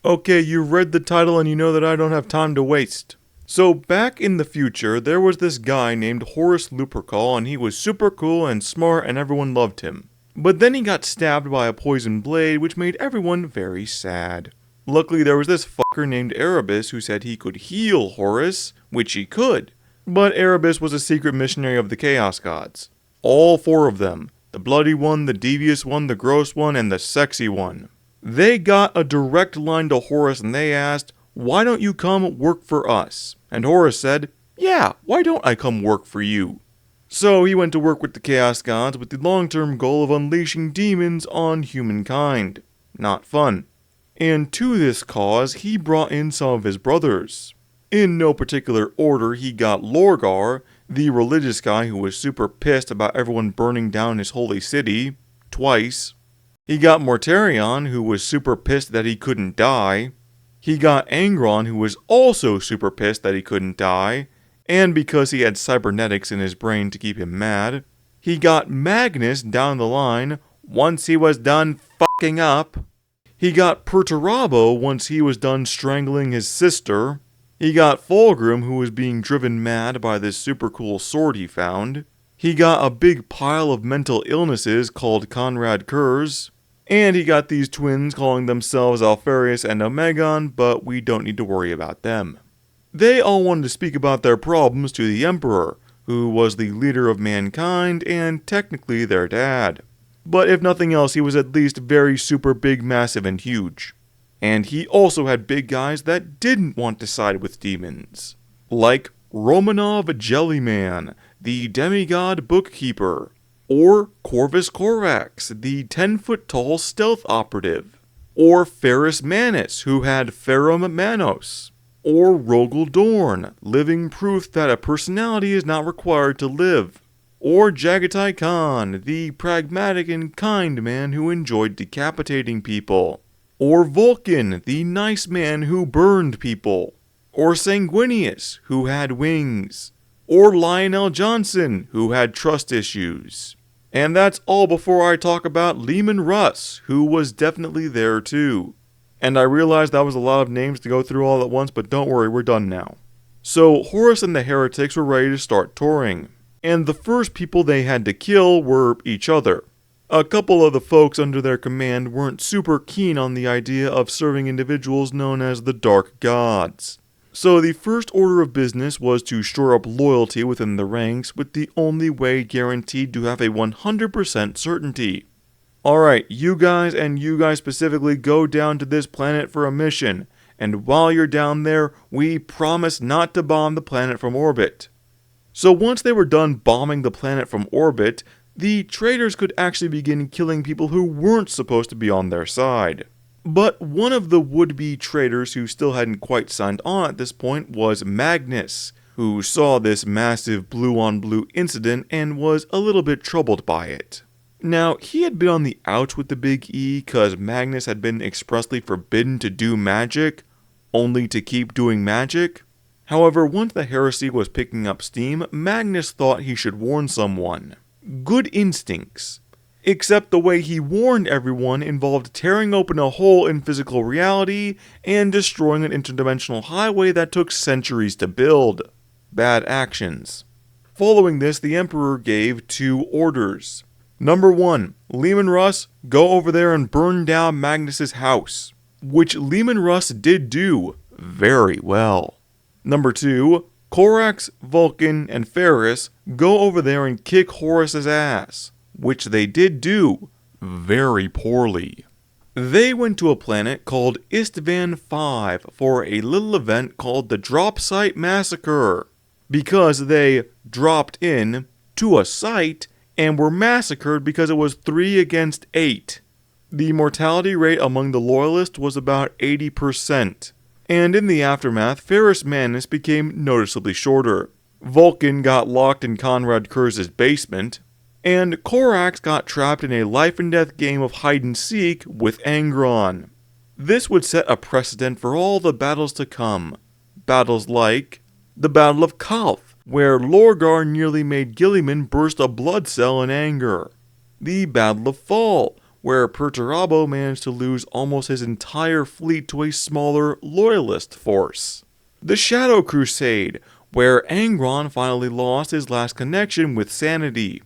Okay, you read the title and you know that I don't have time to waste. So back in the future, there was this guy named Horus Lupercal, and he was super cool and smart and everyone loved him. But then he got stabbed by a poison blade, which made everyone very sad. Luckily, there was this fucker named Erebus who said he could heal Horus, which he could. But Erebus was a secret missionary of the Chaos Gods. All four of them. The bloody one, the devious one, the gross one, and the sexy one. They got a direct line to Horus and they asked, "Why don't you come work for us?" And Horus said, "Yeah, why don't I come work for you?" So he went to work with the Chaos Gods with the long-term goal of unleashing demons on humankind. Not fun. And to this cause, he brought in some of his brothers. In no particular order, he got Lorgar, the religious guy who was super pissed about everyone burning down his holy city, twice. He got Mortarion, who was super pissed that he couldn't die. He got Angron, who was also super pissed that he couldn't die, and because he had cybernetics in his brain to keep him mad. He got Magnus down the line, once he was done fucking up. He got Perturabo once he was done strangling his sister. He got Fulgrim, who was being driven mad by this super cool sword he found. He got a big pile of mental illnesses called Conrad Kurz. And he got these twins calling themselves Alpharius and Omegon, but we don't need to worry about them. They all wanted to speak about their problems to the Emperor, who was the leader of mankind and technically their dad. But if nothing else, he was at least very super big, massive, and huge. And he also had big guys that didn't want to side with demons. Like Romanov Jellyman, the demigod bookkeeper. Or Corvus Corax, the 10-foot-tall stealth operative. Or Ferrus Manus, who had Ferrum Manos. Or Rogel Dorn, living proof that a personality is not required to live. Or Jagatai Khan, the pragmatic and kind man who enjoyed decapitating people. Or Vulcan, the nice man who burned people. Or Sanguinius, who had wings. Or Lionel Johnson, who had trust issues. And that's all before I talk about Leman Russ, who was definitely there too. And I realize that was a lot of names to go through all at once, but don't worry, we're done now. So Horus and the heretics were ready to start touring. And the first people they had to kill were each other. A couple of the folks under their command weren't super keen on the idea of serving individuals known as the Dark Gods. So the first order of business was to shore up loyalty within the ranks with the only way guaranteed to have a 100% certainty. Alright, you guys and you guys specifically go down to this planet for a mission, and while you're down there, we promise not to bomb the planet from orbit. So once they were done bombing the planet from orbit, the traitors could actually begin killing people who weren't supposed to be on their side. But one of the would-be traitors who still hadn't quite signed on at this point was Magnus, who saw this massive blue-on-blue incident and was a little bit troubled by it. Now, he had been on the outs with the Big E cause Magnus had been expressly forbidden to do magic, only to keep doing magic. However, once the heresy was picking up steam, Magnus thought he should warn someone. Good instincts. Except the way he warned everyone involved tearing open a hole in physical reality and destroying an interdimensional highway that took centuries to build. Bad actions. Following this, the Emperor gave 2 orders. Number 1, Leman Russ, go over there and burn down Magnus's house. Which Leman Russ did do very well. Number 2, Corax, Vulcan, and Ferrus, go over there and kick Horus's ass. Which they did do very poorly. They went to a planet called Istvan 5 for a little event called the Drop Site Massacre, because they dropped in to a site and were massacred because it was 3 against 8. The mortality rate among the loyalists was about 80%, and in the aftermath, Ferrus Manus became noticeably shorter. Vulcan got locked in Conrad Kurz's basement, and Corax got trapped in a life-and-death game of hide-and-seek with Angron. This would set a precedent for all the battles to come. Battles like the Battle of Kalth, where Lorgar nearly made Gilliman burst a blood cell in anger. The Battle of Fall, where Perturabo managed to lose almost his entire fleet to a smaller loyalist force. The Shadow Crusade, where Angron finally lost his last connection with sanity.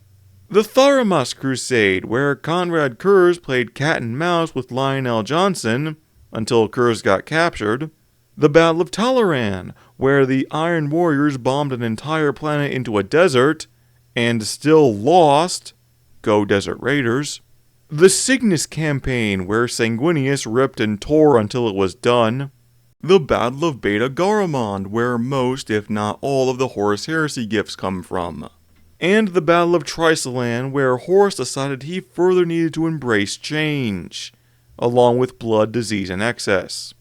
The Tharamas Crusade, where Conrad Kurz played cat and mouse with Lionel Johnson, until Kurz got captured. The Battle of Talaran, where the Iron Warriors bombed an entire planet into a desert, and still lost. Go Desert Raiders. The Cygnus Campaign, where Sanguinius ripped and tore until it was done. The Battle of Beta Garamond, where most, if not all, of the Horus Heresy gifts come from. And the Battle of Trisolan, where Horus decided he further needed to embrace change, along with blood, disease, and excess.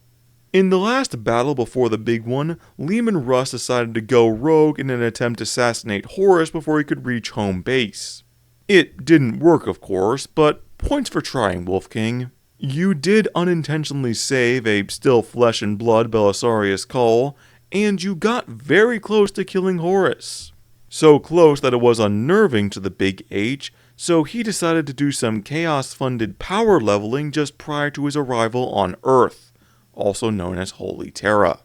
In the last battle before the big one, Leman Russ decided to go rogue in an attempt to assassinate Horus before he could reach home base. It didn't work, of course, but points for trying, Wolf King. You did unintentionally save a still flesh and blood Belisarius Cull, and you got very close to killing Horus. So close that it was unnerving to the Big H, so he decided to do some chaos-funded power leveling just prior to his arrival on Earth, also known as Holy Terra.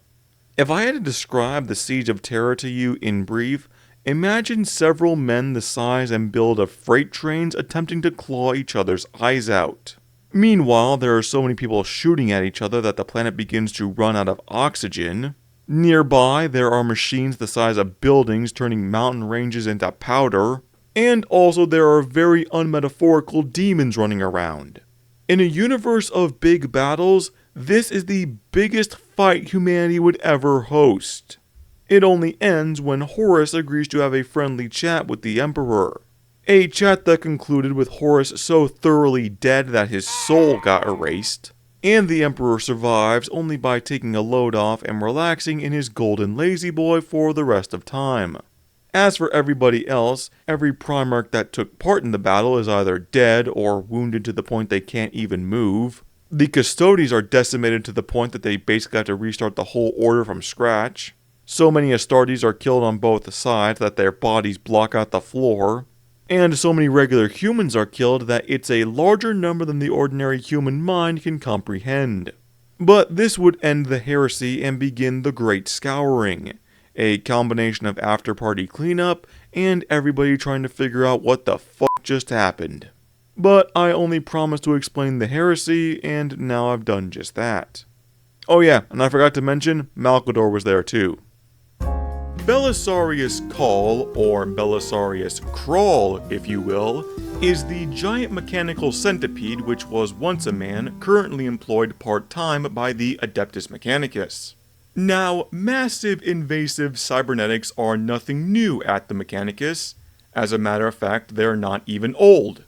If I had to describe the Siege of Terra to you in brief, imagine several men the size and build of freight trains attempting to claw each other's eyes out. Meanwhile, there are so many people shooting at each other that the planet begins to run out of oxygen. Nearby, there are machines the size of buildings turning mountain ranges into powder. And also there are very unmetaphorical demons running around. In a universe of big battles, this is the biggest fight humanity would ever host. It only ends when Horus agrees to have a friendly chat with the Emperor. A chat that concluded with Horus so thoroughly dead that his soul got erased. And the Emperor survives only by taking a load off and relaxing in his golden lazy boy for the rest of time. As for everybody else, every primarch that took part in the battle is either dead or wounded to the point they can't even move. The Custodes are decimated to the point that they basically have to restart the whole order from scratch. So many Astartes are killed on both sides that their bodies block out the floor. And so many regular humans are killed that it's a larger number than the ordinary human mind can comprehend. But this would end the heresy and begin the Great Scouring, a combination of after-party cleanup and everybody trying to figure out what the fuck just happened. But I only promised to explain the heresy, and now I've done just that. Oh yeah, and I forgot to mention, Malcador was there too. Belisarius Cull, or Belisarius Crawl, if you will, is the giant mechanical centipede which was once a man, currently employed part-time by the Adeptus Mechanicus. Now, massive invasive cybernetics are nothing new at the Mechanicus. As a matter of fact, they're not even old.